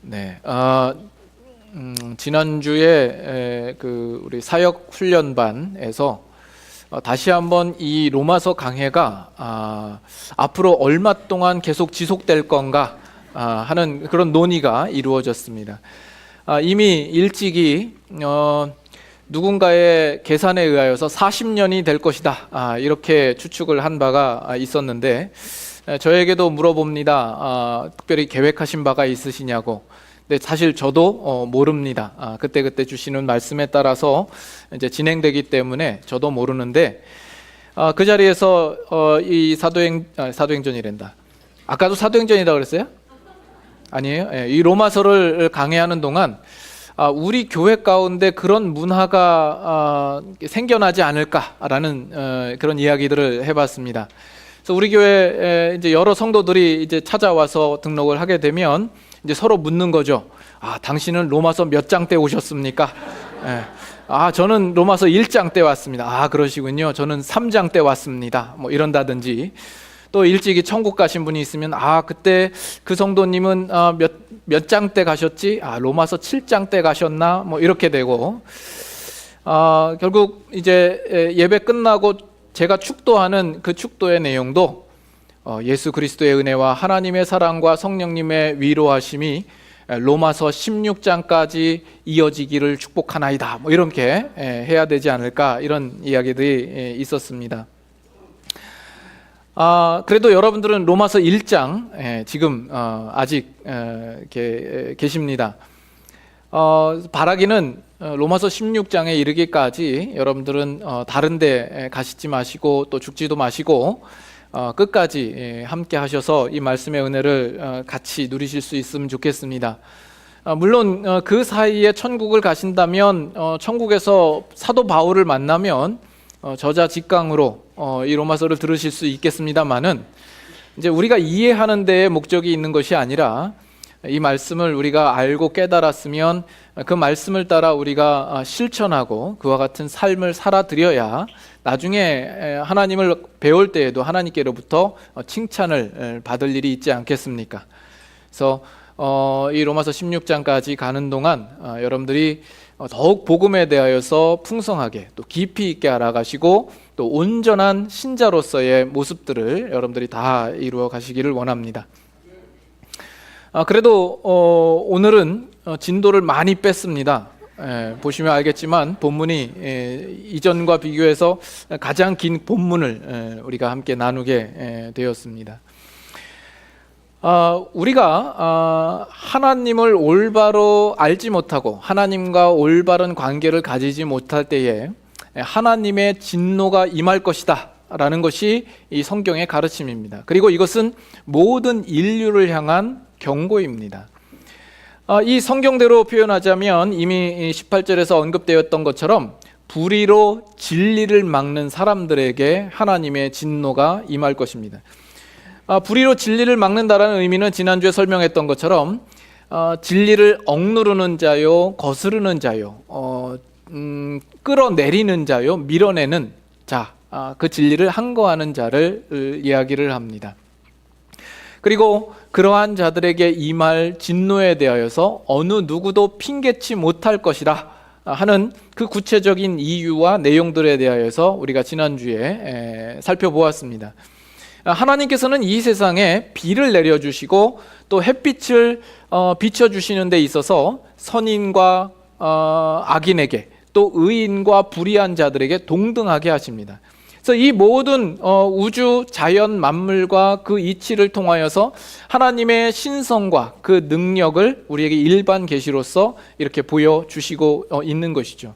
네, 지난주에 우리 사역 훈련반에서 다시 한번 이 로마서 강해가 앞으로 얼마 동안 계속 지속될 건가 하는 그런 논의가 이루어졌습니다. 이미 일찍이 누군가의 계산에 의하여서 40년이 될 것이다 이렇게 추측을 한 바가 있었는데, 저에게도 물어봅니다. 특별히 계획하신 바가 있으시냐고. 근데 사실 저도 모릅니다. 그때 주시는 말씀에 따라서 이제 진행되기 때문에 저도 모르는데, 그 자리에서 이 사도행전이란다. 아까도 사도행전이라고 그랬어요? 아니에요? 이 로마서를 강해하는 동안 우리 교회 가운데 그런 문화가 생겨나지 않을까라는 그런 이야기들을 해봤습니다. 그래서 우리 교회 이제 여러 성도들이 이제 찾아와서 등록을 하게 되면 이제 서로 묻는 거죠. 당신은 로마서 몇 장 때 오셨습니까? 저는 로마서 1장 때 왔습니다. 그러시군요. 저는 3장 때 왔습니다. 뭐 이런다든지. 또 일찍이 천국 가신 분이 있으면 그때 그 성도님은 몇 장 때 가셨지? 로마서 7장 때 가셨나? 뭐 이렇게 되고, 결국 이제 예배 끝나고 제가 축도하는 그 축도의 내용도 예수 그리스도의 은혜와 하나님의 사랑과 성령님의 위로하심이 로마서 16장까지 이어지기를 축복하나이다, 뭐 이렇게 해야 되지 않을까, 이런 이야기들이 있었습니다. 그래도 여러분들은 로마서 1장 지금 아직 계십니다. 바라기는 로마서 16장에 이르기까지 여러분들은 다른 데 가시지 마시고 또 죽지도 마시고 끝까지 함께 하셔서 이 말씀의 은혜를 같이 누리실 수 있으면 좋겠습니다. 물론 그 사이에 천국을 가신다면 천국에서 사도 바울을 만나면 저자 직강으로 이 로마서를 들으실 수 있겠습니다만은, 이제 우리가 이해하는 데에 목적이 있는 것이 아니라 이 말씀을 우리가 알고 깨달았으면 그 말씀을 따라 우리가 실천하고 그와 같은 삶을 살아드려야 나중에 하나님을 배울 때에도 하나님께로부터 칭찬을 받을 일이 있지 않겠습니까? 그래서 이 로마서 16장까지 가는 동안 여러분들이 더욱 복음에 대하여서 풍성하게 또 깊이 있게 알아가시고 또 온전한 신자로서의 모습들을 여러분들이 다 이루어 가시기를 원합니다. 그래도 오늘은 진도를 많이 뺐습니다. 보시면 알겠지만 본문이 이전과 비교해서 가장 긴 본문을 우리가 함께 나누게 되었습니다. 우리가 하나님을 올바로 알지 못하고 하나님과 올바른 관계를 가지지 못할 때에 하나님의 진노가 임할 것이다 라는 것이 이 성경의 가르침입니다. 그리고 이것은 모든 인류를 향한 경고입니다. 이 성경대로 표현하자면 이미 18절에서 언급되었던 것처럼 불의로 진리를 막는 사람들에게 하나님의 진노가 임할 것입니다. 불의로 진리를 막는다라는 의미는 지난주에 설명했던 것처럼 진리를 억누르는 자요, 거스르는 자요, 끌어내리는 자요, 밀어내는 자, 그 진리를 항거하는 자를 이야기를 합니다. 그리고 그러한 자들에게 임할 진노에 대하여서 어느 누구도 핑계치 못할 것이라 하는 그 구체적인 이유와 내용들에 대하여서 우리가 지난주에 살펴보았습니다. 하나님께서는 이 세상에 비를 내려주시고 또 햇빛을 비춰주시는 데 있어서 선인과 악인에게 또 의인과 불의한 자들에게 동등하게 하십니다. 그래서 이 모든 우주 자연 만물과 그 이치를 통하여서 하나님의 신성과 그 능력을 우리에게 일반 계시로서 이렇게 보여주시고 있는 것이죠.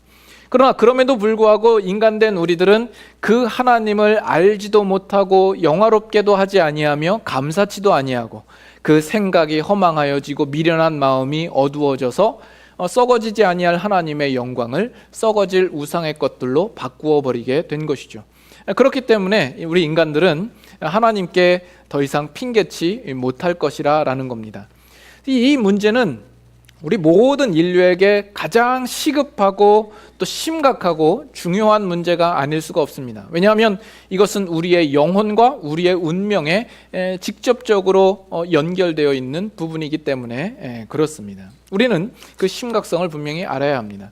그러나 그럼에도 불구하고 인간된 우리들은 그 하나님을 알지도 못하고 영화롭게도 하지 아니하며 감사치도 아니하고 그 생각이 허망하여지고 미련한 마음이 어두워져서 썩어지지 아니할 하나님의 영광을 썩어질 우상의 것들로 바꾸어 버리게 된 것이죠. 그렇기 때문에 우리 인간들은 하나님께 더 이상 핑계치 못할 것이라는 겁니다. 이 문제는 우리 모든 인류에게 가장 시급하고 또 심각하고 중요한 문제가 아닐 수가 없습니다. 왜냐하면 이것은 우리의 영혼과 우리의 운명에 직접적으로 연결되어 있는 부분이기 때문에 그렇습니다. 우리는 그 심각성을 분명히 알아야 합니다.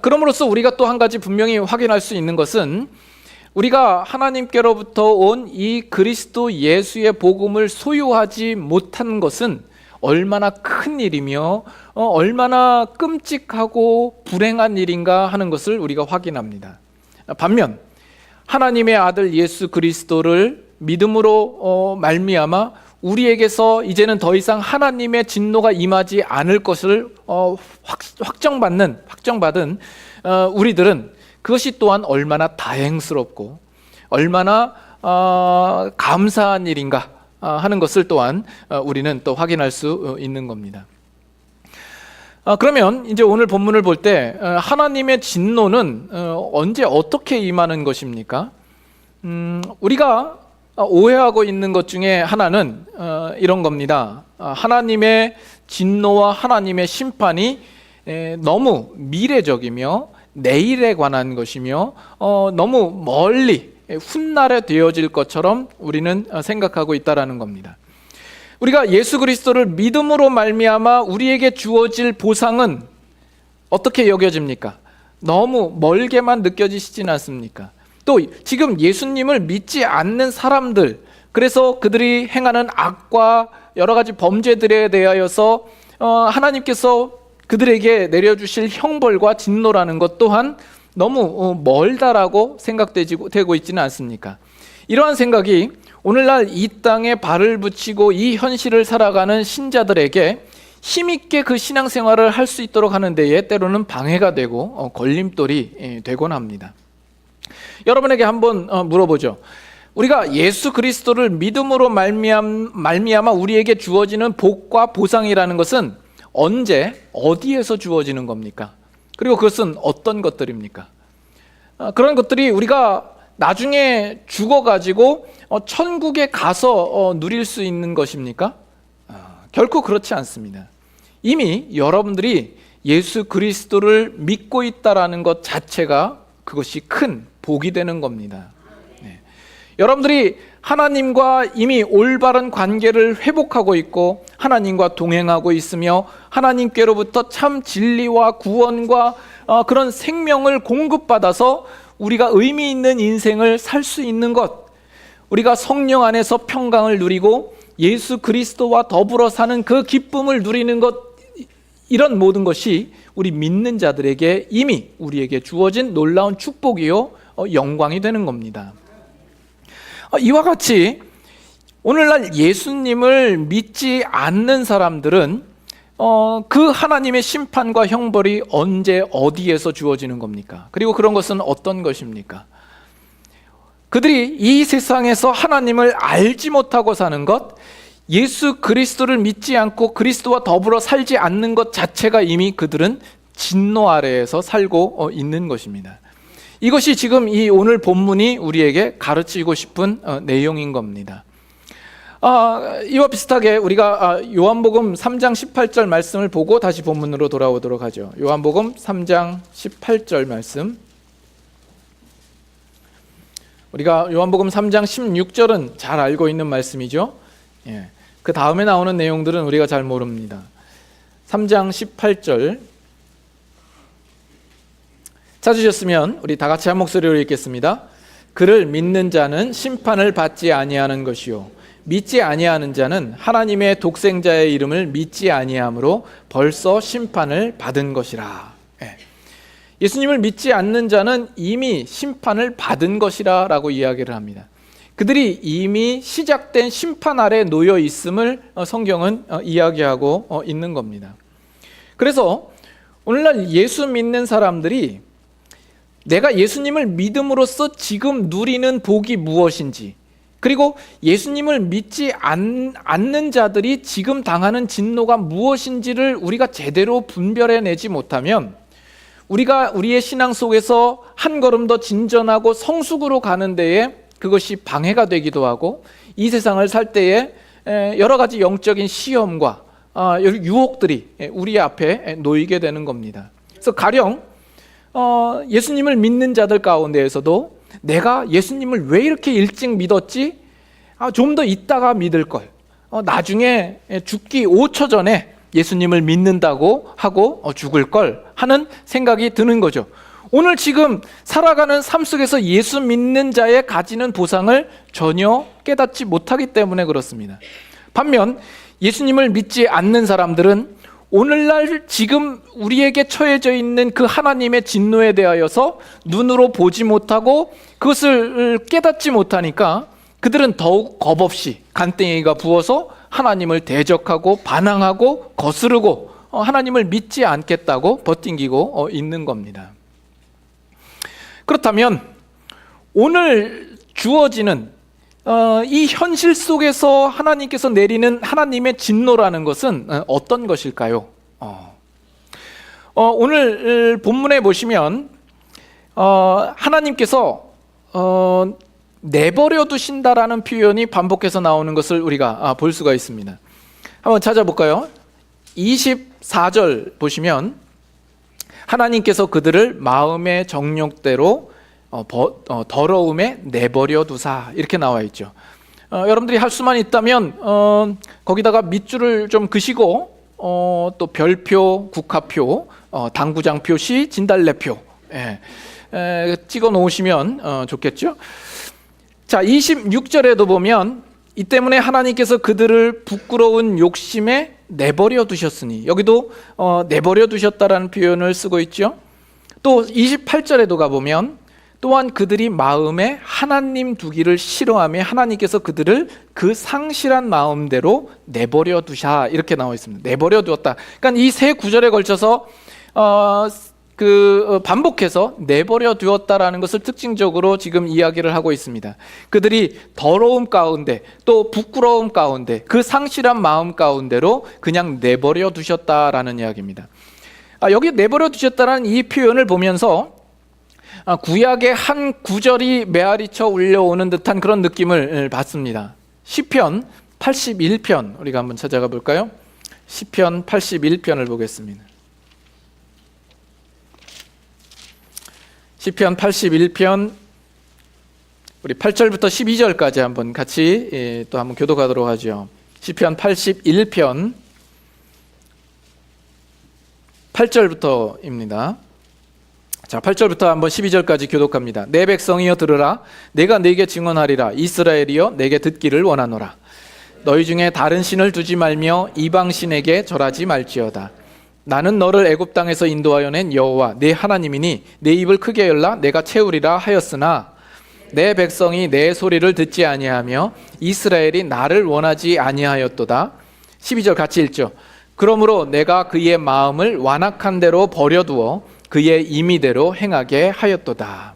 그럼으로써 우리가 또 한 가지 분명히 확인할 수 있는 것은 우리가 하나님께로부터 온 이 그리스도 예수의 복음을 소유하지 못한 것은 얼마나 큰 일이며 얼마나 끔찍하고 불행한 일인가 하는 것을 우리가 확인합니다. 반면 하나님의 아들 예수 그리스도를 믿음으로 말미암아 우리에게서 이제는 더 이상 하나님의 진노가 임하지 않을 것을 확정받은 우리들은 그것이 또한 얼마나 다행스럽고 얼마나 감사한 일인가 하는 것을 또한 우리는 또 확인할 수 있는 겁니다. 그러면 이제 오늘 본문을 볼 때 하나님의 진노는 언제 어떻게 임하는 것입니까? 우리가 오해하고 있는 것 중에 하나는 이런 겁니다. 하나님의 진노와 하나님의 심판이 너무 미래적이며 내일에 관한 것이며 너무 멀리 훗날에 되어질 것처럼 우리는 생각하고 있다라는 겁니다. 우리가 예수 그리스도를 믿음으로 말미암아 우리에게 주어질 보상은 어떻게 여겨집니까? 너무 멀게만 느껴지시진 않습니까? 또 지금 예수님을 믿지 않는 사람들, 그래서 그들이 행하는 악과 여러 가지 범죄들에 대하여서 하나님께서 그들에게 내려주실 형벌과 진노라는 것 또한 너무 멀다라고 생각되고 있지는 않습니까? 이러한 생각이 오늘날 이 땅에 발을 붙이고 이 현실을 살아가는 신자들에게 힘있게 그 신앙생활을 할 수 있도록 하는 데에 때로는 방해가 되고 걸림돌이 되곤 합니다. 여러분에게 한번 물어보죠. 우리가 예수 그리스도를 믿음으로 말미암아 우리에게 주어지는 복과 보상이라는 것은 언제 어디에서 주어지는 겁니까? 그리고 그것은 어떤 것들입니까? 그런 것들이 우리가 나중에 죽어가지고 천국에 가서 누릴 수 있는 것입니까? 결코 그렇지 않습니다. 이미 여러분들이 예수 그리스도를 믿고 있다라는 것 자체가 그것이 큰 복이 되는 겁니다. 여러분들이 하나님과 이미 올바른 관계를 회복하고 있고 하나님과 동행하고 있으며 하나님께로부터 참 진리와 구원과 그런 생명을 공급받아서 우리가 의미 있는 인생을 살 수 있는 것, 우리가 성령 안에서 평강을 누리고 예수 그리스도와 더불어 사는 그 기쁨을 누리는 것, 이런 모든 것이 우리 믿는 자들에게 이미 우리에게 주어진 놀라운 축복이요 영광이 되는 겁니다. 이와 같이 오늘날 예수님을 믿지 않는 사람들은 그 하나님의 심판과 형벌이 언제 어디에서 주어지는 겁니까? 그리고 그런 것은 어떤 것입니까? 그들이 이 세상에서 하나님을 알지 못하고 사는 것, 예수 그리스도를 믿지 않고 그리스도와 더불어 살지 않는 것 자체가 이미 그들은 진노 아래에서 살고 있는 것입니다. 이것이 지금 이 오늘 본문이 우리에게 가르치고 싶은 내용인 겁니다. 이와 비슷하게 우리가 요한복음 3장 18절 말씀을 보고 다시 본문으로 돌아오도록 하죠. 요한복음 3장 18절 말씀. 우리가 요한복음 3장 16절은 잘 알고 있는 말씀이죠. 그 다음에 나오는 내용들은 우리가 잘 모릅니다. 3장 18절 찾으셨으면 우리 다 같이 한 목소리로 읽겠습니다. 그를 믿는 자는 심판을 받지 아니하는 것이요 믿지 아니하는 자는 하나님의 독생자의 이름을 믿지 아니함으로 벌써 심판을 받은 것이라. 예수님을 믿지 않는 자는 이미 심판을 받은 것이라 라고 이야기를 합니다. 그들이 이미 시작된 심판 아래 놓여 있음을 성경은 이야기하고 있는 겁니다. 그래서 오늘날 예수 믿는 사람들이 내가 예수님을 믿음으로써 지금 누리는 복이 무엇인지, 그리고 예수님을 믿지 않는 자들이 지금 당하는 진노가 무엇인지를 우리가 제대로 분별해내지 못하면 우리가 우리의 신앙 속에서 한 걸음 더 진전하고 성숙으로 가는 데에 그것이 방해가 되기도 하고 이 세상을 살 때에 여러 가지 영적인 시험과 유혹들이 우리 앞에 놓이게 되는 겁니다. 그래서 가령 예수님을 믿는 자들 가운데에서도 내가 예수님을 왜 이렇게 일찍 믿었지? 좀 더 있다가 믿을 걸. 나중에 죽기 5초 전에 예수님을 믿는다고 하고 죽을 걸 하는 생각이 드는 거죠. 오늘 지금 살아가는 삶 속에서 예수 믿는 자의 가지는 보상을 전혀 깨닫지 못하기 때문에 그렇습니다. 반면 예수님을 믿지 않는 사람들은 오늘날 지금 우리에게 처해져 있는 그 하나님의 진노에 대하여서 눈으로 보지 못하고 그것을 깨닫지 못하니까 그들은 더욱 겁없이 간땡이가 부어서 하나님을 대적하고 반항하고 거스르고 하나님을 믿지 않겠다고 버팅기고 있는 겁니다. 그렇다면 오늘 주어지는 이 현실 속에서 하나님께서 내리는 하나님의 진노라는 것은 어떤 것일까요? 오늘 본문에 보시면 하나님께서 내버려 두신다라는 표현이 반복해서 나오는 것을 우리가 볼 수가 있습니다. 한번 찾아볼까요? 24절 보시면 하나님께서 그들을 마음의 정욕대로 더러움에 내버려 두사 이렇게 나와 있죠. 여러분들이 할 수만 있다면 거기다가 밑줄을 좀 그시고 또 별표, 국화표, 당구장 표시, 진달래표 찍어 놓으시면 좋겠죠. 자, 26절에도 보면 이 때문에 하나님께서 그들을 부끄러운 욕심에 내버려 두셨으니, 여기도 내버려 두셨다라는 표현을 쓰고 있죠. 또 28절에도 가보면 또한 그들이 마음에 하나님 두기를 싫어하며 하나님께서 그들을 그 상실한 마음대로 내버려 두샤 이렇게 나와 있습니다. 내버려 두었다. 그러니까 이 세 구절에 걸쳐서 반복해서 내버려 두었다라는 것을 특징적으로 지금 이야기를 하고 있습니다. 그들이 더러움 가운데 또 부끄러움 가운데 그 상실한 마음 가운데로 그냥 내버려 두셨다라는 이야기입니다. 여기 내버려 두셨다라는 이 표현을 보면서 구약의 한 구절이 메아리쳐 울려오는 듯한 그런 느낌을 받습니다. 시편 81편 우리가 한번 찾아가 볼까요? 시편 81편을 보겠습니다. 시편 81편 우리 8절부터 12절까지 한번 같이 또 한번 교독하도록 하죠. 시편 81편 8절부터입니다. 자, 8절부터 한번 12절까지 교독합니다. 내 백성이여 들으라. 내가 네게 증언하리라. 이스라엘이여 내게 듣기를 원하노라. 너희 중에 다른 신을 두지 말며 이방 신에게 절하지 말지어다. 나는 너를 애굽 땅에서 인도하여 낸 여호와 내 하나님이니 내 입을 크게 열라 내가 채우리라 하였으나 내 백성이 내 소리를 듣지 아니하며 이스라엘이 나를 원하지 아니하였도다. 12절 같이 읽죠. 그러므로 내가 그의 마음을 완악한 대로 버려두어 그의 임의대로 행하게 하였도다.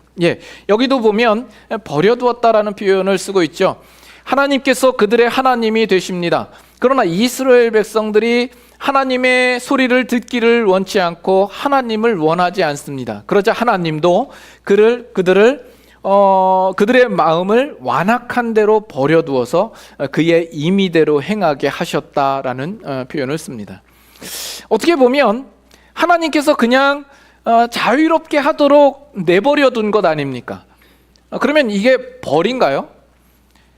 여기도 보면 버려두었다라는 표현을 쓰고 있죠. 하나님께서 그들의 하나님이 되십니다. 그러나 이스라엘 백성들이 하나님의 소리를 듣기를 원치 않고 하나님을 원하지 않습니다. 그러자 하나님도 그들의 마음을 완악한 대로 버려두어서 그의 임의대로 행하게 하셨다라는 표현을 씁니다. 어떻게 보면 하나님께서 그냥 자유롭게 하도록 내버려 둔 것 아닙니까? 그러면 이게 벌인가요?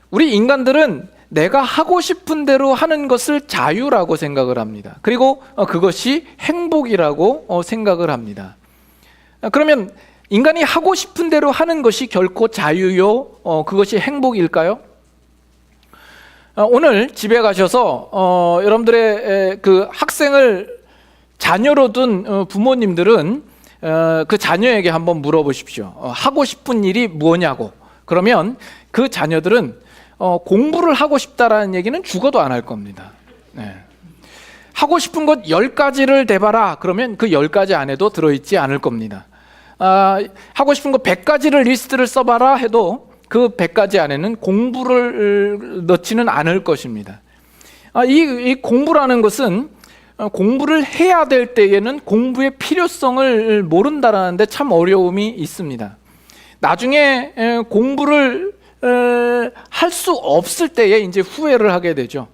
우리 인간들은 내가 하고 싶은 대로 하는 것을 자유라고 생각을 합니다. 그리고 그것이 행복이라고 생각을 합니다. 그러면 인간이 하고 싶은 대로 하는 것이 결코 자유요? 그것이 행복일까요? 오늘 집에 가셔서 여러분들의 그 학생을 자녀로 둔 부모님들은 그 자녀에게 한번 물어보십시오. 하고 싶은 일이 뭐냐고. 그러면 그 자녀들은 공부를 하고 싶다라는 얘기는 죽어도 안 할 겁니다. 하고 싶은 것 10가지를 대봐라. 그러면 그 10가지 안에도 들어있지 않을 겁니다. 하고 싶은 것 100가지를 리스트를 써봐라 해도 그 100가지 안에는 공부를 넣지는 않을 것입니다. 이 공부라는 것은 공부를 해야 될 때에는 공부의 필요성을 모른다는 데 참 어려움이 있습니다. 나중에 공부를 할 수 없을 때에 이제 후회를 하게 되죠.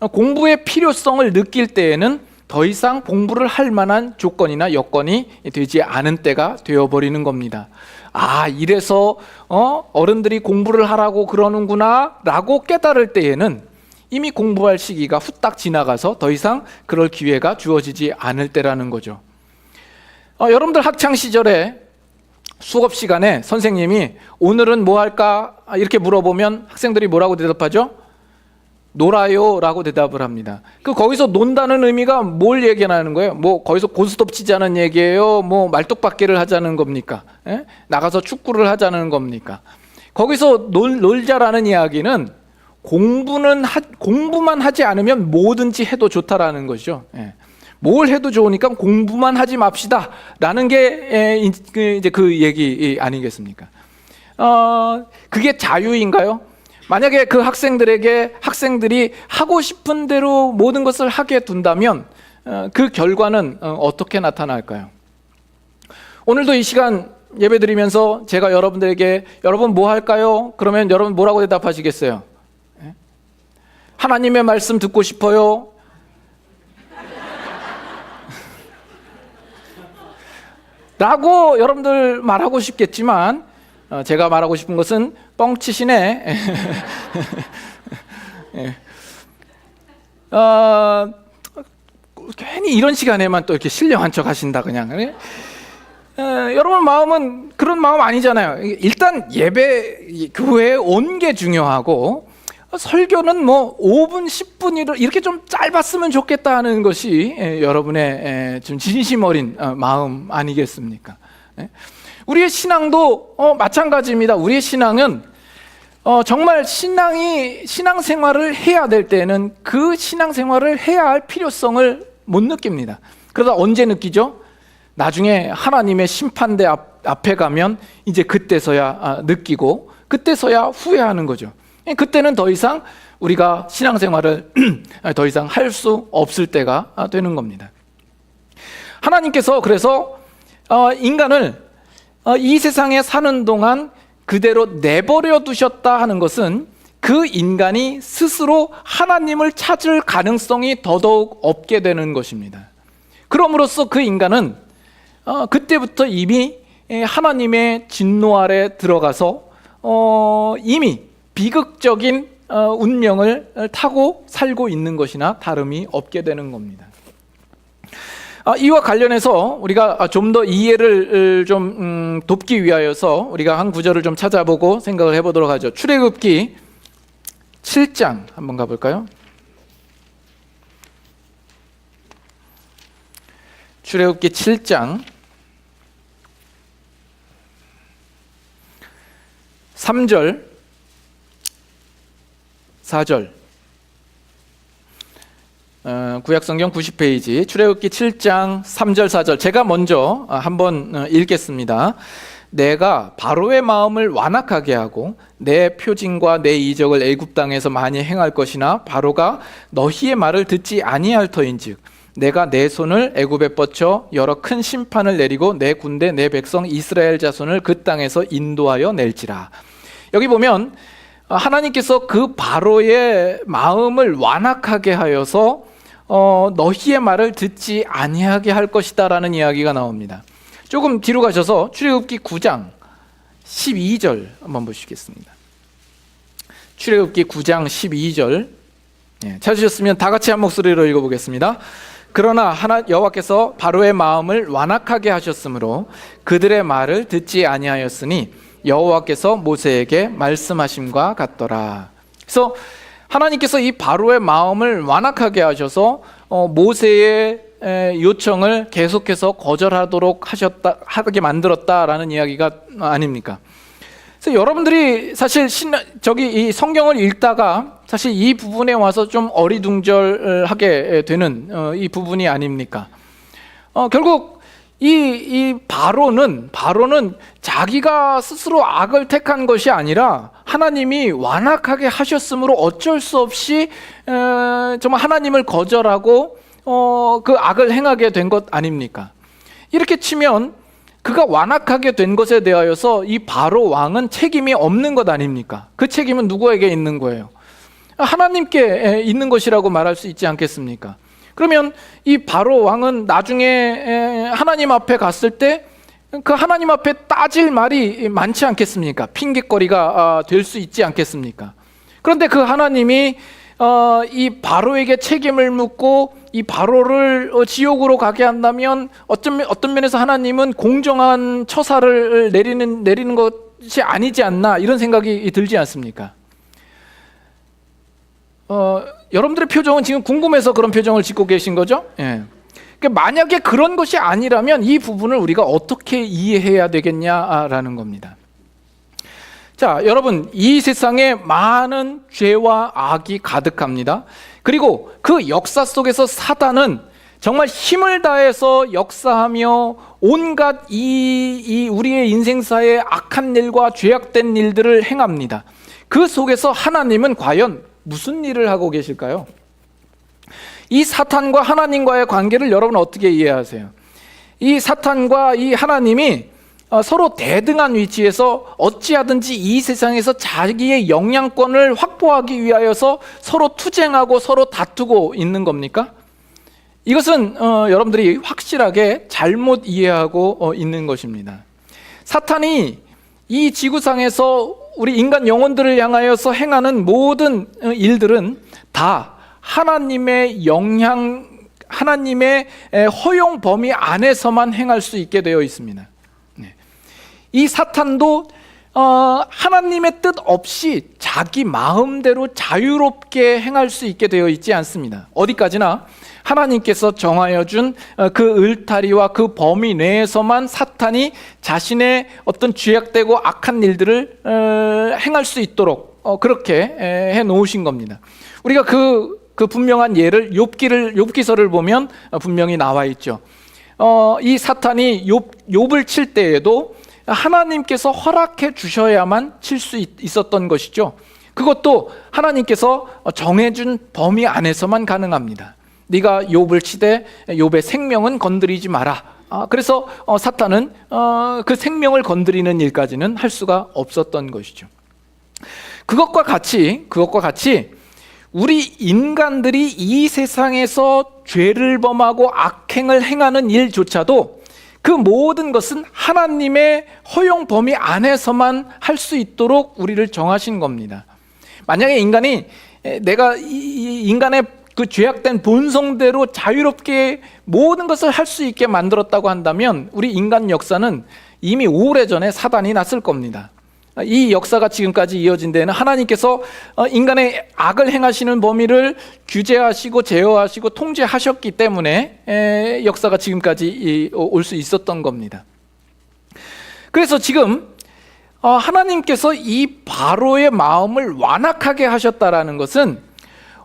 공부의 필요성을 느낄 때에는 더 이상 공부를 할 만한 조건이나 여건이 되지 않은 때가 되어버리는 겁니다. 아, 이래서 어른들이 공부를 하라고 그러는구나 라고 깨달을 때에는 이미 공부할 시기가 후딱 지나가서 더 이상 그럴 기회가 주어지지 않을 때라는 거죠. 여러분들 학창시절에 수업 시간에 선생님이 오늘은 뭐 할까? 이렇게 물어보면 학생들이 뭐라고 대답하죠? 놀아요 라고 대답을 합니다. 거기서 논다는 의미가 뭘 얘기하는 거예요? 뭐 거기서 고스톱 치자는 얘기예요? 뭐 말뚝박기를 하자는 겁니까? 나가서 축구를 하자는 겁니까? 거기서 놀자라는 이야기는 공부만 하지 않으면 뭐든지 해도 좋다라는 것이죠. 뭘 해도 좋으니까 공부만 하지 맙시다 라는 게 이제 그 얘기 아니겠습니까? 그게 자유인가요? 만약에 그 학생들이 하고 싶은 대로 모든 것을 하게 둔다면 그 결과는 어떻게 나타날까요? 오늘도 이 시간 예배 드리면서 제가 여러분들에게 여러분 뭐 할까요? 그러면 여러분 뭐라고 대답하시겠어요? 하나님의 말씀 듣고 싶어요. 라고 여러분들 말하고 싶겠지만 제가 말하고 싶은 것은 뻥치시네. 괜히 이런 시간에만 또 이렇게 신령한 척 하신다 그냥. 여러분 마음은 그런 마음 아니잖아요. 일단 예배 교회에 온 게 중요하고 설교는 뭐 5분 10분 이렇게 좀 짧았으면 좋겠다 하는 것이 여러분의 좀 진심 어린 마음 아니겠습니까? 우리의 신앙도 마찬가지입니다. 우리의 신앙은 정말 신앙생활을 해야 될 때는 그 신앙생활을 해야 할 필요성을 못 느낍니다. 그러다 언제 느끼죠? 나중에 하나님의 심판대 앞에 가면 이제 그때서야 느끼고 그때서야 후회하는 거죠. 그때는 더 이상 우리가 신앙생활을 더 이상 할 수 없을 때가 되는 겁니다. 하나님께서 그래서 인간을 이 세상에 사는 동안 그대로 내버려 두셨다 하는 것은 그 인간이 스스로 하나님을 찾을 가능성이 더더욱 없게 되는 것입니다. 그럼으로써 그 인간은 그때부터 이미 하나님의 진노 아래 들어가서 이미 비극적인 운명을 타고 살고 있는 것이나 다름이 없게 되는 겁니다. 이와 관련해서 우리가 좀 더 이해를 좀 돕기 위하여서 우리가 한 구절을 좀 찾아보고 생각을 해보도록 하죠. 출애굽기 7장 한번 가볼까요? 출애굽기 7장 3절 4절 구약성경 90페이지 출애굽기 7장 3절 4절 제가 먼저 한번 읽겠습니다. 내가 바로의 마음을 완악하게 하고 내 표징과 내 이적을 애굽 땅에서 많이 행할 것이나 바로가 너희의 말을 듣지 아니할 터인즉 내가 내 손을 애굽에 뻗쳐 여러 큰 심판을 내리고 내 군대 내 백성 이스라엘 자손을 그 땅에서 인도하여 낼지라. 여기 보면 하나님께서 그 바로의 마음을 완악하게 하여서 너희의 말을 듣지 아니하게 할 것이다 라는 이야기가 나옵니다. 조금 뒤로 가셔서 출애굽기 9장 12절 한번 보시겠습니다. 출애굽기 9장 12절 찾으셨으면 다 같이 한 목소리로 읽어보겠습니다. 그러나 여호와께서 바로의 마음을 완악하게 하셨으므로 그들의 말을 듣지 아니하였으니 여호와께서 모세에게 말씀하심과 같더라. 그래서 하나님께서 이 바로의 마음을 완악하게 하셔서 모세의 요청을 계속해서 거절하도록 하게 만들었다라는 이야기가 아닙니까? 그래서 여러분들이 사실 이 성경을 읽다가 사실 이 부분에 와서 좀 어리둥절하게 되는 이 부분이 아닙니까? 결국 이 바로는 자기가 스스로 악을 택한 것이 아니라 하나님이 완악하게 하셨으므로 어쩔 수 없이 정말 하나님을 거절하고 그 악을 행하게 된 것 아닙니까? 이렇게 치면 그가 완악하게 된 것에 대하여서 이 바로 왕은 책임이 없는 것 아닙니까? 그 책임은 누구에게 있는 거예요? 하나님께 있는 것이라고 말할 수 있지 않겠습니까? 그러면 이 바로 왕은 나중에 하나님 앞에 갔을 때 그 하나님 앞에 따질 말이 많지 않겠습니까? 핑계거리가 될 수 있지 않겠습니까? 그런데 그 하나님이 이 바로에게 책임을 묻고 이 바로를 지옥으로 가게 한다면 어떤 면에서 하나님은 공정한 처사를 내리는 것이 아니지 않나, 이런 생각이 들지 않습니까? 여러분들의 표정은 지금 궁금해서 그런 표정을 짓고 계신 거죠? 예. 그러니까 만약에 그런 것이 아니라면 이 부분을 우리가 어떻게 이해해야 되겠냐라는 겁니다. 자, 여러분, 이 세상에 많은 죄와 악이 가득합니다. 그리고 그 역사 속에서 사단은 정말 힘을 다해서 역사하며 온갖 이 우리의 인생사에 악한 일과 죄악된 일들을 행합니다. 그 속에서 하나님은 과연 무슨 일을 하고 계실까요? 이 사탄과 하나님과의 관계를 여러분 어떻게 이해하세요? 이 사탄과 이 하나님이 서로 대등한 위치에서 어찌하든지 이 세상에서 자기의 영향권을 확보하기 위하여서 서로 투쟁하고 서로 다투고 있는 겁니까? 이것은 여러분들이 확실하게 잘못 이해하고 있는 것입니다. 사탄이 이 지구상에서 우리 인간 영혼들을 향하여서 행하는 모든 일들은 다 하나님의 하나님의 허용 범위 안에서만 행할 수 있게 되어 있습니다. 이 사탄도 하나님의 뜻 없이 자기 마음대로 자유롭게 행할 수 있게 되어 있지 않습니다. 어디까지나 하나님께서 정하여 준 그 울타리와 그 범위 내에서만 사탄이 자신의 어떤 죄악되고 악한 일들을 행할 수 있도록 그렇게 해 놓으신 겁니다. 우리가 그 분명한 예를 욥기서를 보면 분명히 나와 있죠. 이 사탄이 욥을 칠 때에도 하나님께서 허락해 주셔야만 칠 수 있었던 것이죠. 그것도 하나님께서 정해준 범위 안에서만 가능합니다. 네가 욥을 치되 욥의 생명은 건드리지 마라. 그래서 사탄은 그 생명을 건드리는 일까지는 할 수가 없었던 것이죠. 그것과 같이 우리 인간들이 이 세상에서 죄를 범하고 악행을 행하는 일조차도 그 모든 것은 하나님의 허용 범위 안에서만 할 수 있도록 우리를 정하신 겁니다. 만약에 인간이 내가 이 인간의 그 죄악된 본성대로 자유롭게 모든 것을 할 수 있게 만들었다고 한다면 우리 인간 역사는 이미 오래전에 사단이 났을 겁니다. 이 역사가 지금까지 이어진 데에는 하나님께서 인간의 악을 행하시는 범위를 규제하시고 제어하시고 통제하셨기 때문에 역사가 지금까지 올 수 있었던 겁니다. 그래서 지금 하나님께서 이 바로의 마음을 완악하게 하셨다라는 것은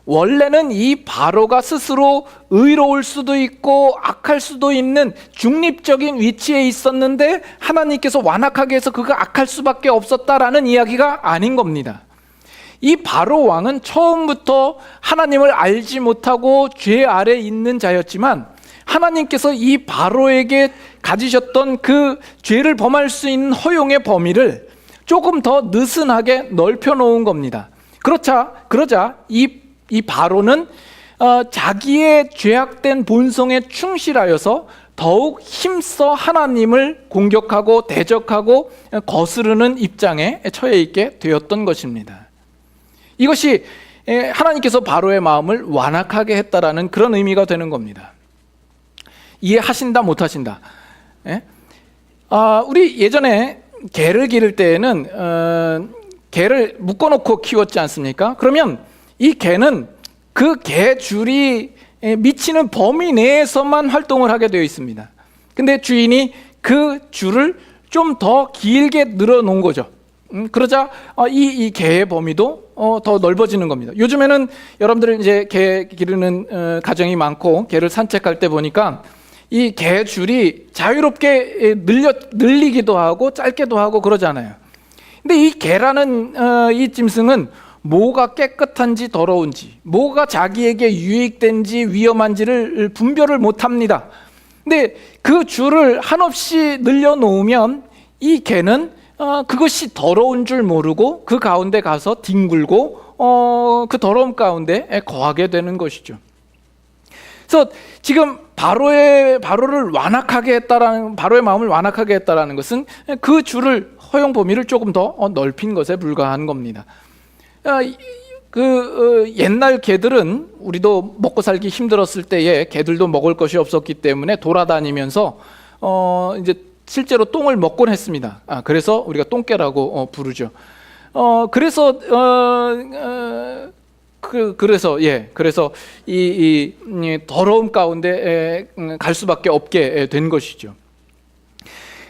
원래는 이 바로가 스스로 의로울 수도 있고 악할 수도 있는 중립적인 위치에 있었는데 하나님께서 완악하게 해서 그가 악할 수밖에 없었다라는 이야기가 아닌 겁니다. 이 바로 왕은 처음부터 하나님을 알지 못하고 죄 아래 있는 자였지만 하나님께서 이 바로에게 가지셨던 그 죄를 범할 수 있는 허용의 범위를 조금 더 느슨하게 넓혀 놓은 겁니다. 그러자 이 바로는 자기의 죄악된 본성에 충실하여서 더욱 힘써 하나님을 공격하고 대적하고 거스르는 입장에 처해 있게 되었던 것입니다. 이것이 하나님께서 바로의 마음을 완악하게 했다라는 그런 의미가 되는 겁니다. 이해하신다 못하신다? 우리 예전에 개를 기를 때에는 개를 묶어놓고 키웠지 않습니까? 그러면 이 개는 그 개 줄이 미치는 범위 내에서만 활동을 하게 되어 있습니다. 근데 주인이 그 줄을 좀 더 길게 늘어놓은 거죠. 그러자 이 개의 범위도 더 넓어지는 겁니다. 요즘에는 여러분들 이제 개 기르는 가정이 많고 개를 산책할 때 보니까 이 개 줄이 자유롭게 늘리기도 하고 짧게도 하고 그러잖아요. 근데 이 개라는 이 짐승은 뭐가 깨끗한지 더러운지, 뭐가 자기에게 유익된지 위험한지를 분별을 못합니다. 근데 그 줄을 한없이 늘려놓으면 이 개는 그것이 더러운 줄 모르고 그 가운데 가서 뒹굴고 그 더러움 가운데 거하게 되는 것이죠. 그래서 지금 바로를 완악하게 했다라는, 바로의 마음을 완악하게 했다라는 것은 그 줄을, 허용 범위를 조금 더 넓힌 것에 불과한 겁니다. 옛날 개들은, 우리도 먹고 살기 힘들었을 때에 개들도 먹을 것이 없었기 때문에 돌아다니면서 이제 실제로 똥을 먹곤 했습니다. 그래서 우리가 똥개라고 부르죠. 그래서 이 더러움 가운데 갈 수밖에 없게 된 것이죠.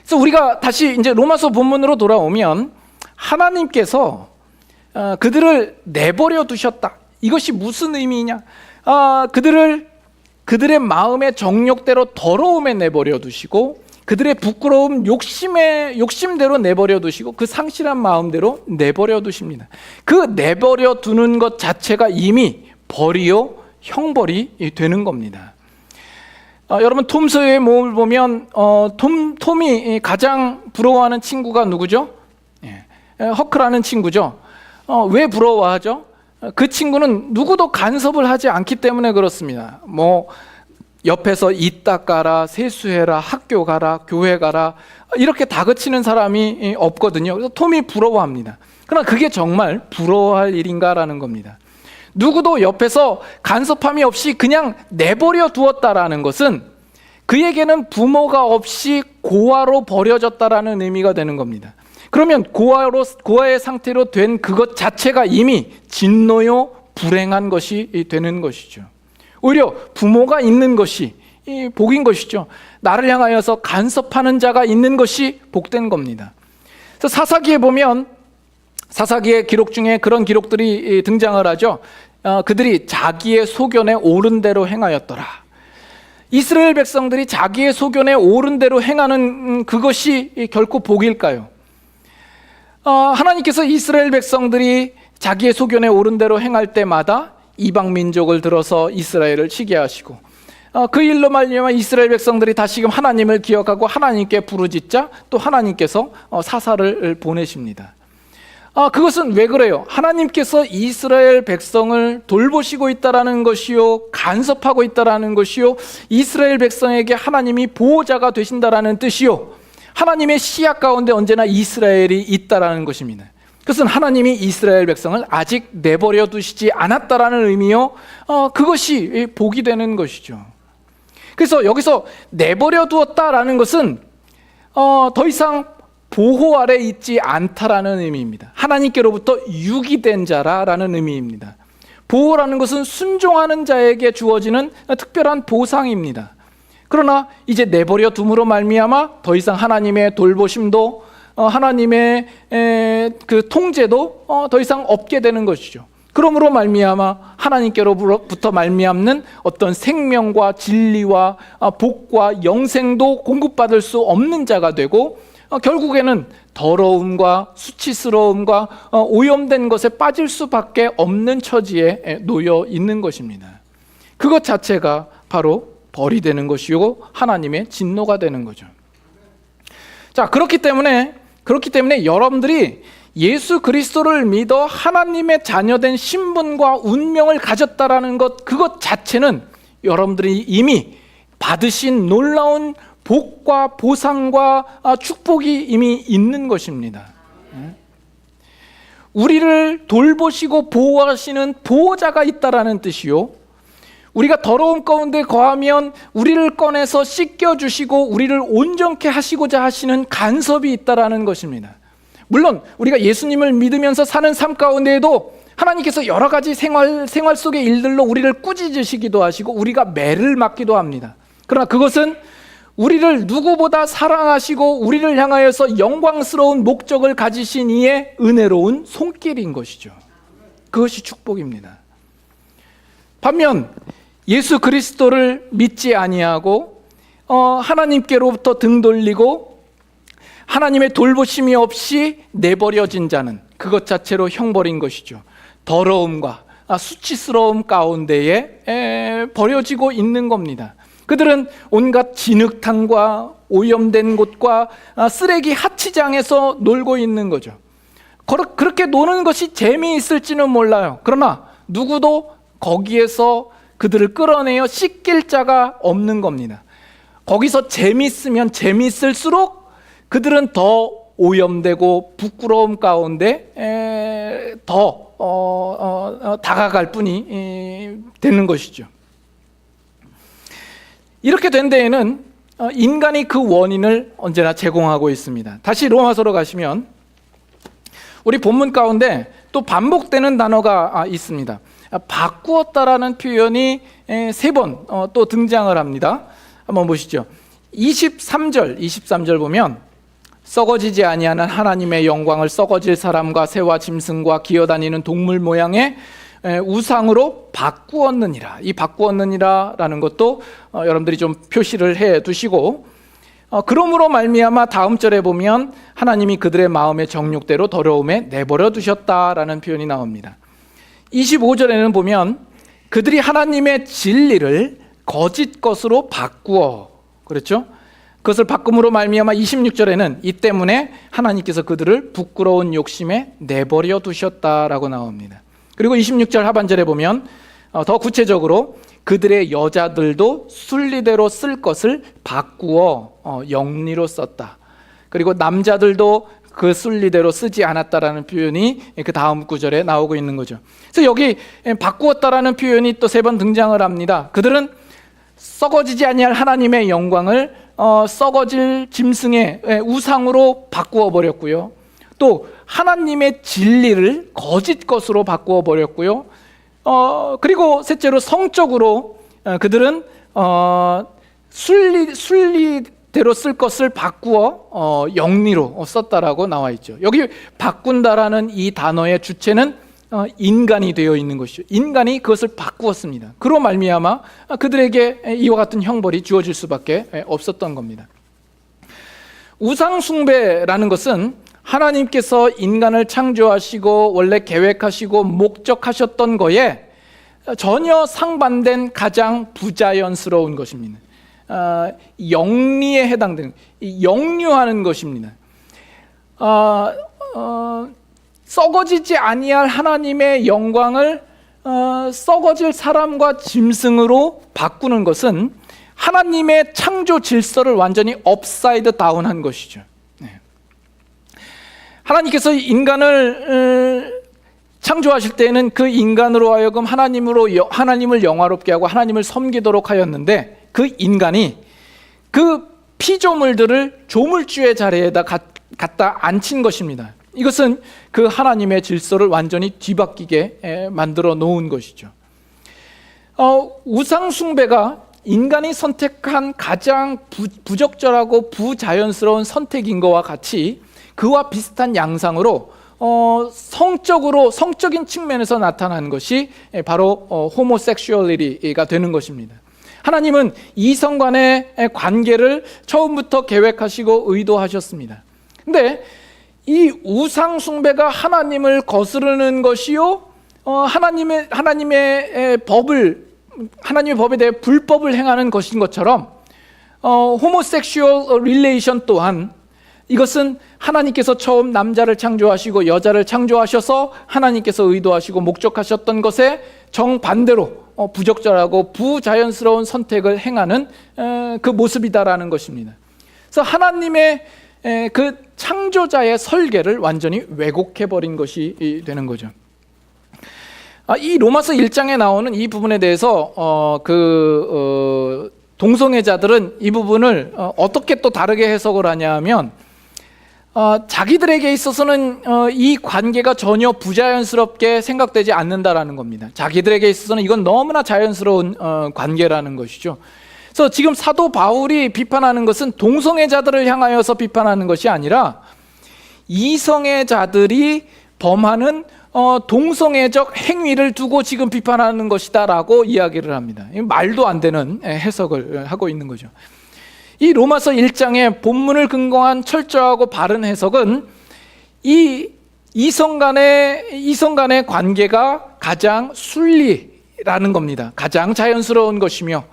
그래서 우리가 다시 이제 로마서 본문으로 돌아오면, 하나님께서 그들을 내버려 두셨다. 이것이 무슨 의미냐? 그들의 마음의 정욕대로 더러움에 내버려 두시고, 그들의 부끄러움, 욕심대로 내버려 두시고, 그 상실한 마음대로 내버려 두십니다. 그 내버려 두는 것 자체가 이미 벌이요 형벌이 되는 겁니다. 여러분, 톰 소여의 모험을 보면 톰이 가장 부러워하는 친구가 누구죠? 허크라는 친구죠. 왜 부러워하죠? 그 친구는 누구도 간섭을 하지 않기 때문에 그렇습니다. 옆에서 이 닦아라, 세수해라, 학교 가라, 교회 가라, 이렇게 다그치는 사람이 없거든요. 그래서 톰이 부러워합니다. 그러나 그게 정말 부러워할 일인가라는 겁니다. 누구도 옆에서 간섭함이 없이 그냥 내버려 두었다라는 것은 그에게는 부모가 없이 고아로 버려졌다라는 의미가 되는 겁니다. 그러면 고아의 상태로 된 그것 자체가 이미 진노요 불행한 것이 되는 것이죠. 오히려 부모가 있는 것이 복인 것이죠. 나를 향하여서 간섭하는 자가 있는 것이 복된 겁니다. 그래서 사사기에 보면, 사사기의 기록 중에 그런 기록들이 등장을 하죠. 그들이 자기의 소견에 옳은 대로 행하였더라. 이스라엘 백성들이 자기의 소견에 옳은 대로 행하는 그것이 결코 복일까요? 하나님께서 이스라엘 백성들이 자기의 소견에 옳은 대로 행할 때마다 이방 민족을 들어서 이스라엘을 치게 하시고, 그 일로 말미암아 이스라엘 백성들이 다시금 하나님을 기억하고 하나님께 부르짖자 또 하나님께서 사사를 보내십니다. 그것은 왜 그래요? 하나님께서 이스라엘 백성을 돌보시고 있다라는 것이요, 간섭하고 있다라는 것이요, 이스라엘 백성에게 하나님이 보호자가 되신다라는 뜻이요, 하나님의 시야 가운데 언제나 이스라엘이 있다라는 것입니다. 그것은 하나님이 이스라엘 백성을 아직 내버려 두시지 않았다라는 의미요, 그것이 복이 되는 것이죠. 그래서 여기서 내버려 두었다라는 것은 더 이상 보호 아래 있지 않다라는 의미입니다. 하나님께로부터 유기된 자라는 의미입니다. 보호라는 것은 순종하는 자에게 주어지는 특별한 보상입니다. 그러나 이제 내버려 둠으로 말미암아 더 이상 하나님의 돌보심도 하나님의 그 통제도 더 이상 없게 되는 것이죠. 그러므로 말미암아 하나님께로부터 말미암는 어떤 생명과 진리와 복과 영생도 공급받을 수 없는 자가 되고, 결국에는 더러움과 수치스러움과 오염된 것에 빠질 수밖에 없는 처지에 놓여 있는 것입니다. 그것 자체가 바로 벌이 되는 것이고 하나님의 진노가 되는 거죠. 자, 그렇기 때문에 여러분들이 예수 그리스도를 믿어 하나님의 자녀된 신분과 운명을 가졌다라는 것, 그것 자체는 여러분들이 이미 받으신 놀라운 복과 보상과 축복이 이미 있는 것입니다. 우리를 돌보시고 보호하시는 보호자가 있다라는 뜻이요, 우리가 더러움 가운데 거하면 우리를 꺼내서 씻겨주시고 우리를 온전케 하시고자 하시는 간섭이 있다라는 것입니다. 물론 우리가 예수님을 믿으면서 사는 삶 가운데에도 하나님께서 여러 가지 생활 속의 일들로 우리를 꾸짖으시기도 하시고 우리가 매를 맞기도 합니다. 그러나 그것은 우리를 누구보다 사랑하시고 우리를 향하여서 영광스러운 목적을 가지신 이의 은혜로운 손길인 것이죠. 그것이 축복입니다. 반면 예수 그리스도를 믿지 아니하고 하나님께로부터 등 돌리고 하나님의 돌보심이 없이 내버려진 자는 그것 자체로 형벌인 것이죠. 더러움과 수치스러움 가운데에 버려지고 있는 겁니다. 그들은 온갖 진흙탕과 오염된 곳과 쓰레기 하치장에서 놀고 있는 거죠. 그렇게 노는 것이 재미있을지는 몰라요. 그러나 누구도 거기에서 그들을 끌어내어 씻길 자가 없는 겁니다. 거기서 재미있으면 재미있을수록 그들은 더 오염되고 부끄러움 가운데 더 다가갈 뿐이 되는 것이죠. 이렇게 된 데에는 인간이 그 원인을 언제나 제공하고 있습니다. 다시 로마서로 가시면 우리 본문 가운데 또 반복되는 단어가 있습니다. 바꾸었다라는 표현이 3번 또 등장을 합니다. 한번 보시죠. 23절 보면 썩어지지 아니하는 하나님의 영광을 썩어질 사람과 새와 짐승과 기어다니는 동물 모양의 우상으로 바꾸었느니라. 이 바꾸었느니라라는 것도 여러분들이 좀 표시를 해 두시고, 그러므로 말미암아 다음 절에 보면 하나님이 그들의 마음의 정욕대로 더러움에 내버려 두셨다라는 표현이 나옵니다. 25절에는 보면 그들이 하나님의 진리를 거짓 것으로 바꾸어, 그렇죠? 그것을 바꿈으로 말미암아 26절에는 이 때문에 하나님께서 그들을 부끄러운 욕심에 내버려 두셨다라고 나옵니다. 그리고 26절 하반절에 보면 더 구체적으로 그들의 여자들도 순리대로 쓸 것을 바꾸어 영리로 썼다. 그리고 남자들도 그 순리대로 쓰지 않았다라는 표현이 그 다음 구절에 나오고 있는 거죠. 그래서 여기 바꾸었다라는 표현이 또 3번 등장을 합니다. 그들은 썩어지지 아니할 하나님의 영광을 썩어질 짐승의 우상으로 바꾸어 버렸고요. 또 하나님의 진리를 거짓 것으로 바꾸어 버렸고요. 그리고 셋째로 성적으로 그들은 순리대로 쓸 것을 바꾸어 영리로 썼다라고 나와 있죠. 여기 바꾼다라는 이 단어의 주체는 인간이 되어 있는 것이죠. 인간이 그것을 바꾸었습니다. 그로 말미암아 그들에게 이와 같은 형벌이 주어질 수밖에 없었던 겁니다. 우상 숭배라는 것은 하나님께서 인간을 창조하시고 원래 계획하시고 목적하셨던 거에 전혀 상반된 가장 부자연스러운 것입니다. 영리에 해당되는, 영유하는 것입니다. 썩어지지 아니할 하나님의 영광을 썩어질 사람과 짐승으로 바꾸는 것은 하나님의 창조 질서를 완전히 업사이드 다운한 것이죠. 하나님께서 인간을 창조하실 때에는 그 인간으로 하여금 하나님을 영화롭게 하고 하나님을 섬기도록 하였는데, 그 인간이 그 피조물들을 조물주의 자리에다 갖다 앉힌 것입니다. 이것은 그 하나님의 질서를 완전히 뒤바뀌게 만들어 놓은 것이죠. 우상 숭배가 인간이 선택한 가장 부적절하고 부자연스러운 선택인 것과 같이 그와 비슷한 양상으로 성적인 측면에서 나타난 것이 바로 호모섹슈얼리티가 되는 것입니다. 하나님은 이성 간의 관계를 처음부터 계획하시고 의도하셨습니다. 근데 이 우상 숭배가 하나님을 거스르는 것이요, 하나님의 법에 대해 불법을 행하는 것인 것처럼 호모섹슈얼 릴레이션 또한 이것은 하나님께서 처음 남자를 창조하시고 여자를 창조하셔서 하나님께서 의도하시고 목적하셨던 것에 정반대로 부적절하고 부자연스러운 선택을 행하는 그 모습이다라는 것입니다. 그래서 하나님의 그 창조자의 설계를 완전히 왜곡해버린 것이 되는 거죠. 이 로마서 1장에 나오는 이 부분에 대해서 동성애자들은 이 부분을 어떻게 또 다르게 해석을 하냐 하면, 자기들에게 있어서는 이 관계가 전혀 부자연스럽게 생각되지 않는다라는 겁니다. 자기들에게 있어서는 이건 너무나 자연스러운 관계라는 것이죠. 그래서 지금 사도 바울이 비판하는 것은 동성애자들을 향하여서 비판하는 것이 아니라 이성애자들이 범하는 동성애적 행위를 두고 지금 비판하는 것이다라고 이야기를 합니다. 말도 안 되는 해석을 하고 있는 거죠. 이 로마서 1장의 본문을 근거한 철저하고 바른 해석은 이 이성 간의 관계가 가장 순리라는 겁니다. 가장 자연스러운 것이며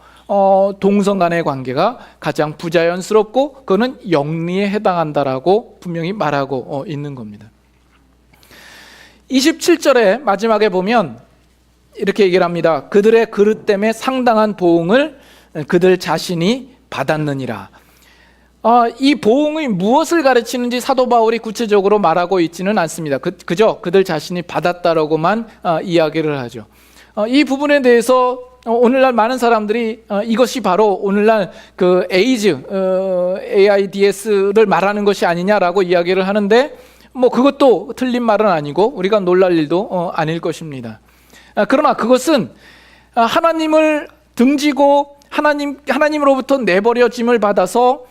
동성 간의 관계가 가장 부자연스럽고 그거는 영리에 해당한다라고 분명히 말하고 있는 겁니다. 27절에 마지막에 보면 이렇게 얘기를 합니다. 그들의 그릇 때문에 상당한 보응을 그들 자신이 받았느니라. 이 보응이 무엇을 가르치는지 사도 바울이 구체적으로 말하고 있지는 않습니다. 그저 그들 자신이 받았다라고만 이야기를 하죠. 이 부분에 대해서 오늘날 많은 사람들이 이것이 바로 오늘날 그 에이즈, AIDS를 말하는 것이 아니냐라고 이야기를 하는데, 뭐 그것도 틀린 말은 아니고 우리가 놀랄 일도 아닐 것입니다. 그러나 그것은 하나님을 등지고 하나님으로부터 내버려짐을 받아서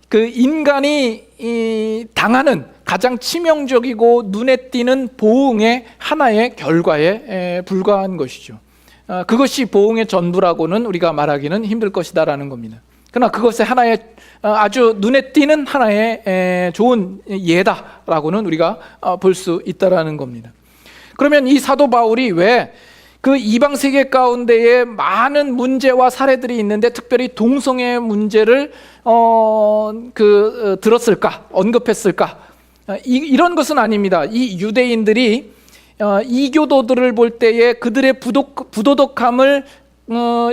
그 인간이 당하는 가장 치명적이고 눈에 띄는 보응의 하나의 결과에 불과한 것이죠. 그것이 보응의 전부라고는 우리가 말하기는 힘들 것이다라는 겁니다. 그러나 그것의 하나의 아주 눈에 띄는 하나의 좋은 예다라고는 우리가 볼 수 있다라는 겁니다. 그러면 이 사도 바울이 왜 그 이방 세계 가운데에 많은 문제와 사례들이 있는데 특별히 동성애 문제를 들었을까, 언급했을까? 이런 것은 아닙니다. 이 유대인들이 이교도들을 볼 때에 그들의 부도덕함을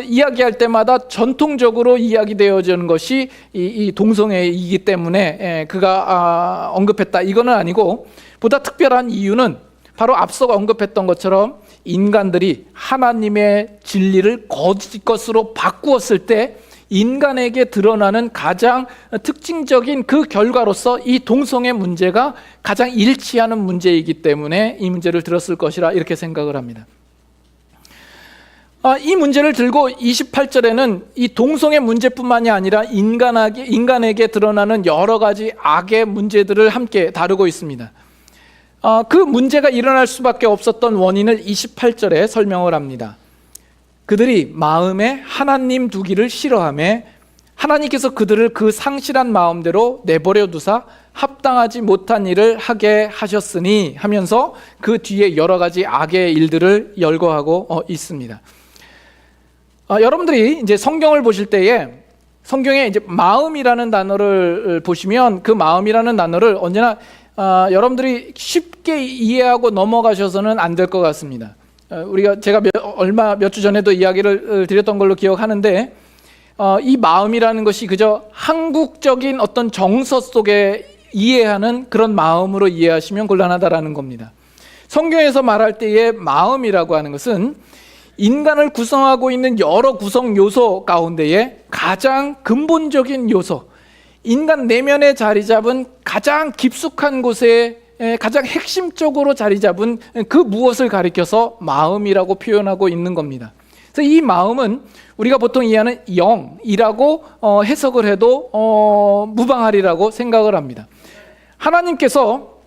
이야기할 때마다 전통적으로 이야기되어지는 것이 이 동성애이기 때문에 그가 언급했다, 이거는 아니고, 보다 특별한 이유는 바로 앞서 언급했던 것처럼 인간들이 하나님의 진리를 거짓 것으로 바꾸었을 때 인간에게 드러나는 가장 특징적인 그 결과로서 이 동성애 문제가 가장 일치하는 문제이기 때문에 이 문제를 들었을 것이라 이렇게 생각을 합니다. 이 문제를 들고 28절에는 이 동성애 문제뿐만이 아니라 인간에게 드러나는 여러 가지 악의 문제들을 함께 다루고 있습니다. 그 문제가 일어날 수밖에 없었던 원인을 28절에 설명을 합니다. 그들이 마음에 하나님 두기를 싫어하며 하나님께서 그들을 그 상실한 마음대로 내버려 두사 합당하지 못한 일을 하게 하셨으니 하면서 그 뒤에 여러 가지 악의 일들을 열거하고 있습니다. 여러분들이 이제 성경을 보실 때에 성경에 이제 마음이라는 단어를 보시면 그 마음이라는 단어를 언제나 여러분들이 쉽게 이해하고 넘어가셔서는 안 될 것 같습니다. 제가 몇 주 전에도 이야기를 드렸던 걸로 기억하는데, 이 마음이라는 것이 그저 한국적인 어떤 정서 속에 이해하는 그런 마음으로 이해하시면 곤란하다라는 겁니다. 성경에서 말할 때의 마음이라고 하는 것은 인간을 구성하고 있는 여러 구성 요소 가운데에 가장 근본적인 요소, 인간 내면에 자리 잡은 가장 깊숙한 곳에 가장 핵심적으로 자리 잡은 그 무엇을 가리켜서 마음이라고 표현하고 있는 겁니다. 그래서 이 마음은 우리가 보통 이해하는 영이라고 해석을 해도 무방하리라고 생각을 합니다. 하나님께서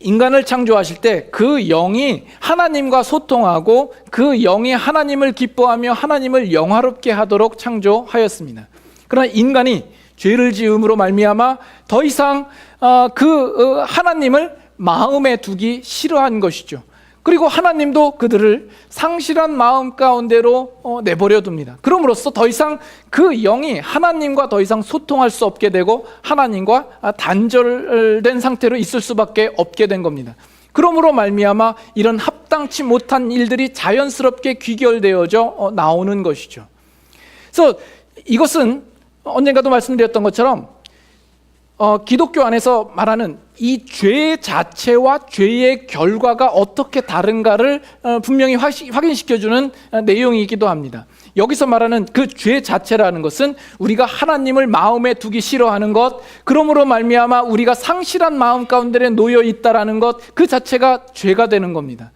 인간을 창조하실 때 그 영이 하나님과 소통하고 그 영이 하나님을 기뻐하며 하나님을 영화롭게 하도록 창조하였습니다. 그러나 인간이 죄를 지음으로 말미암아 더 이상 하나님을 마음에 두기 싫어한 것이죠. 그리고 하나님도 그들을 상실한 마음 가운데로 내버려 둡니다. 그럼으로써 더 이상 그 영이 하나님과 더 이상 소통할 수 없게 되고 하나님과 단절된 상태로 있을 수밖에 없게 된 겁니다. 그러므로 말미암아 이런 합당치 못한 일들이 자연스럽게 귀결되어져 나오는 것이죠. 그래서 이것은 언젠가도 말씀드렸던 것처럼 기독교 안에서 말하는 이 죄 자체와 죄의 결과가 어떻게 다른가를 분명히 확인시켜주는 내용이기도 합니다. 여기서 말하는 그 죄 자체라는 것은 우리가 하나님을 마음에 두기 싫어하는 것, 그러므로 말미암아 우리가 상실한 마음 가운데 놓여 있다라는 것, 그 자체가 죄가 되는 겁니다.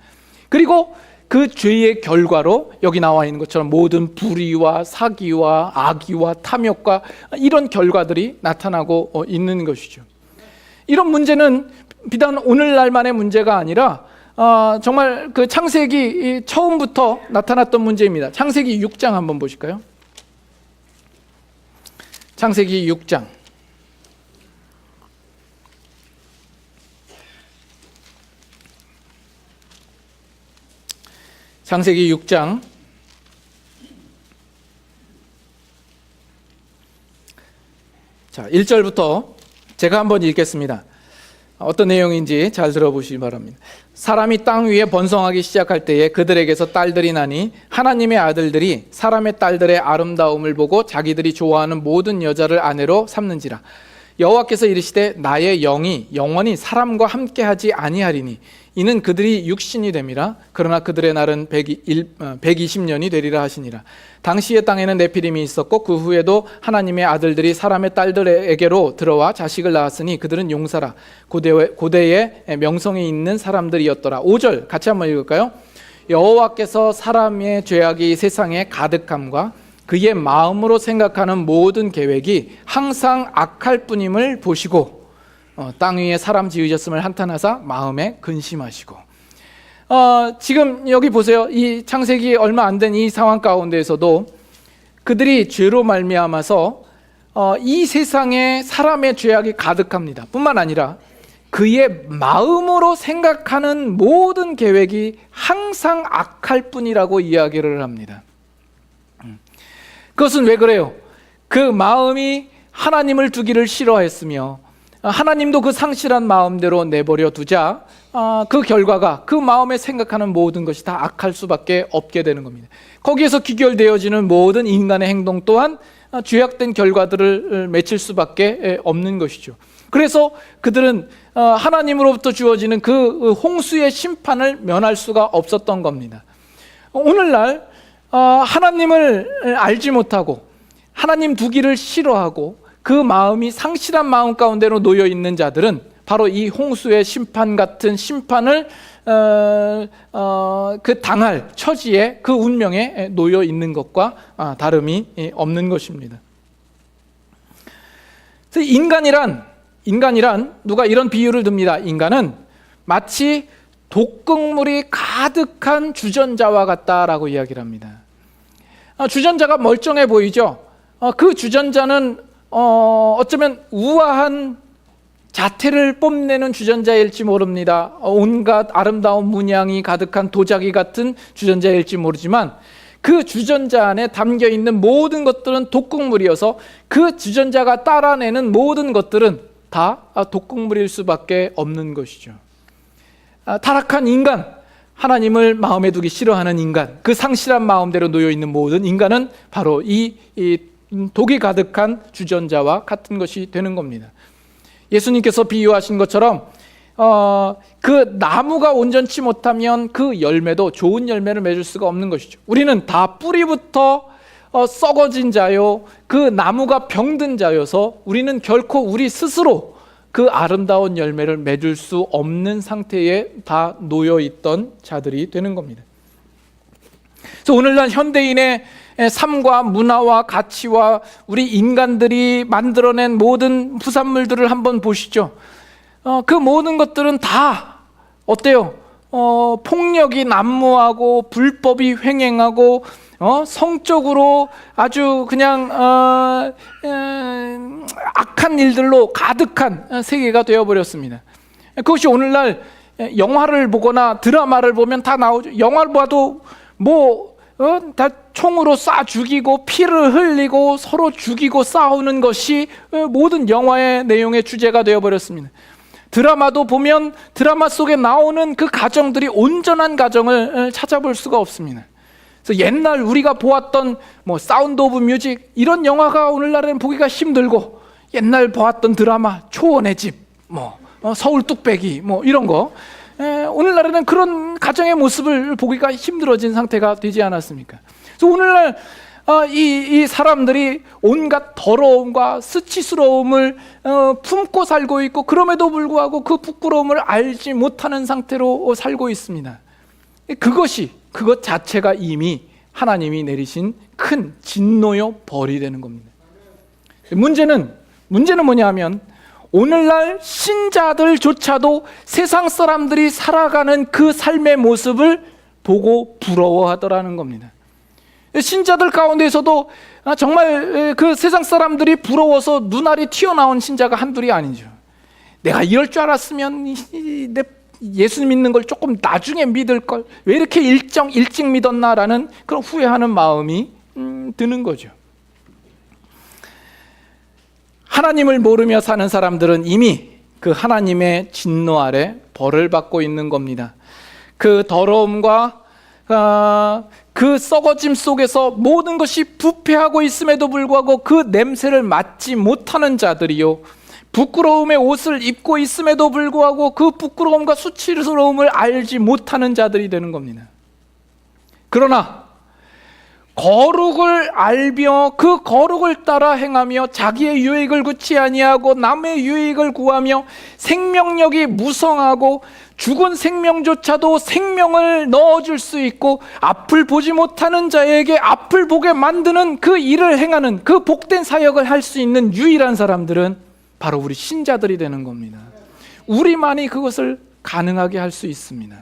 그리고 그 죄의 결과로 여기 나와 있는 것처럼 모든 불의와 사기와 악의와 탐욕과 이런 결과들이 나타나고 있는 것이죠. 이런 문제는 비단 오늘날만의 문제가 아니라 정말 그 창세기 처음부터 나타났던 문제입니다. 창세기 6장 한번 보실까요? 창세기 6장. 창세기 6장 자, 1절부터 제가 한번 읽겠습니다. 어떤 내용인지 잘 들어보시기 바랍니다. 사람이 땅 위에 번성하기 시작할 때에 그들에게서 딸들이 나니 하나님의 아들들이 사람의 딸들의 아름다움을 보고 자기들이 좋아하는 모든 여자를 아내로 삼는지라. 여호와께서 이르시되 나의 영이 영원히 사람과 함께하지 아니하리니 이는 그들이 육신이 됨이라. 그러나 그들의 날은 120년이 되리라 하시니라. 당시의 땅에는 네피림이 있었고 그 후에도 하나님의 아들들이 사람의 딸들에게로 들어와 자식을 낳았으니 그들은 용사라. 고대에 명성이 있는 사람들이었더라. 5절 같이 한번 읽을까요? 여호와께서 사람의 죄악이 세상에 가득함과 그의 마음으로 생각하는 모든 계획이 항상 악할 뿐임을 보시고 땅 위에 사람 지으셨음을 한탄하사 마음에 근심하시고. 지금 여기 보세요. 이 창세기 얼마 안 된 이 상황 가운데에서도 그들이 죄로 말미암아서 이 세상에 사람의 죄악이 가득합니다. 뿐만 아니라 그의 마음으로 생각하는 모든 계획이 항상 악할 뿐이라고 이야기를 합니다. 그것은 왜 그래요? 그 마음이 하나님을 두기를 싫어했으며 하나님도 그 상실한 마음대로 내버려 두자 그 결과가 그 마음에 생각하는 모든 것이 다 악할 수밖에 없게 되는 겁니다. 거기에서 귀결되어지는 모든 인간의 행동 또한 죄악된 결과들을 맺힐 수밖에 없는 것이죠. 그래서 그들은 하나님으로부터 주어지는 그 홍수의 심판을 면할 수가 없었던 겁니다. 오늘날 하나님을 알지 못하고 하나님 두기를 싫어하고 그 마음이 상실한 마음 가운데로 놓여 있는 자들은 바로 이 홍수의 심판 같은 심판을 그 당할 처지에 그 운명에 놓여 있는 것과 다름이 없는 것입니다. 인간이란 누가 이런 비유를 듭니다. 인간은 마치 독극물이 가득한 주전자와 같다라고 이야기를 합니다. 주전자가 멀쩡해 보이죠? 그 주전자는 어쩌면 우아한 자태를 뽐내는 주전자일지 모릅니다. 온갖 아름다운 문양이 가득한 도자기 같은 주전자일지 모르지만 그 주전자 안에 담겨있는 모든 것들은 독극물이어서 그 주전자가 따라내는 모든 것들은 다 독극물일 수밖에 없는 것이죠. 타락한 인간, 하나님을 마음에 두기 싫어하는 인간, 그 상실한 마음대로 놓여있는 모든 인간은 바로 이 독이 가득한 주전자와 같은 것이 되는 겁니다. 예수님께서 비유하신 것처럼 그 나무가 온전치 못하면 그 열매도 좋은 열매를 맺을 수가 없는 것이죠. 우리는 다 뿌리부터 썩어진 자요, 그 나무가 병든 자여서 우리는 결코 우리 스스로 그 아름다운 열매를 맺을 수 없는 상태에 다 놓여있던 자들이 되는 겁니다. 그래서 오늘날 현대인의 삶과 문화와 가치와 우리 인간들이 만들어낸 모든 부산물들을 한번 보시죠. 그 모든 것들은 다 어때요? 폭력이 난무하고 불법이 횡행하고 성적으로 아주 그냥 악한 일들로 가득한 세계가 되어버렸습니다. 그것이 오늘날 영화를 보거나 드라마를 보면 다 나오죠. 영화를 봐도 다 총으로 쏴 죽이고 피를 흘리고 서로 죽이고 싸우는 것이 모든 영화의 내용의 주제가 되어버렸습니다. 드라마도 보면 드라마 속에 나오는 그 가정들이 온전한 가정을 찾아볼 수가 없습니다. 그래서 옛날 우리가 보았던 사운드 오브 뮤직 이런 영화가 오늘날에는 보기가 힘들고, 옛날 보았던 드라마 초원의 집, 서울 뚝배기 이런 거, 오늘날에는 그런 가정의 모습을 보기가 힘들어진 상태가 되지 않았습니까? 그래서 오늘날 이 사람들이 온갖 더러움과 수치스러움을 품고 살고 있고, 그럼에도 불구하고 그 부끄러움을 알지 못하는 상태로 살고 있습니다. 그것 자체가 이미 하나님이 내리신 큰 진노요 벌이 되는 겁니다. 문제는 뭐냐 하면, 오늘날 신자들조차도 세상 사람들이 살아가는 그 삶의 모습을 보고 부러워하더라는 겁니다. 신자들 가운데서도 정말 그 세상 사람들이 부러워서 눈알이 튀어나온 신자가 한둘이 아니죠. 내가 이럴 줄 알았으면 예수 믿는 걸 조금 나중에 믿을 걸, 왜 이렇게 일찍 믿었나라는 그런 후회하는 마음이 드는 거죠. 하나님을 모르며 사는 사람들은 이미 그 하나님의 진노 아래 벌을 받고 있는 겁니다. 그 더러움과 그 썩어짐 속에서 모든 것이 부패하고 있음에도 불구하고 그 냄새를 맡지 못하는 자들이요, 부끄러움의 옷을 입고 있음에도 불구하고 그 부끄러움과 수치스러움을 알지 못하는 자들이 되는 겁니다. 그러나 거룩을 알며 그 거룩을 따라 행하며 자기의 유익을 구치 아니하고 남의 유익을 구하며 생명력이 무성하고 죽은 생명조차도 생명을 넣어줄 수 있고 앞을 보지 못하는 자에게 앞을 보게 만드는 그 일을 행하는 그 복된 사역을 할 수 있는 유일한 사람들은 바로 우리 신자들이 되는 겁니다. 우리만이 그것을 가능하게 할 수 있습니다.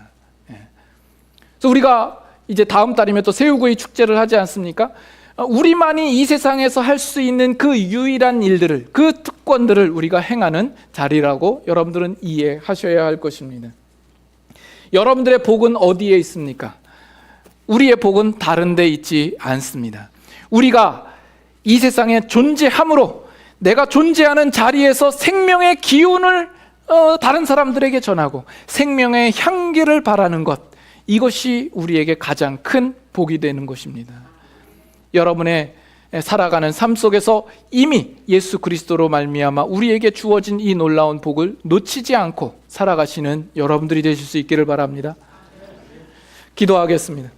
그래서 우리가 이제 다음 달이면 또 새우구이 축제를 하지 않습니까? 우리만이 이 세상에서 할 수 있는 그 유일한 일들을, 그 특권들을 우리가 행하는 자리라고 여러분들은 이해하셔야 할 것입니다. 여러분들의 복은 어디에 있습니까? 우리의 복은 다른 데 있지 않습니다. 우리가 이 세상에 존재함으로 내가 존재하는 자리에서 생명의 기운을 다른 사람들에게 전하고 생명의 향기를 바라는 것, 이것이 우리에게 가장 큰 복이 되는 것입니다. 여러분의 살아가는 삶 속에서 이미 예수 그리스도로 말미암아 우리에게 주어진 이 놀라운 복을 놓치지 않고 살아가시는 여러분들이 되실 수 있기를 바랍니다. 기도하겠습니다.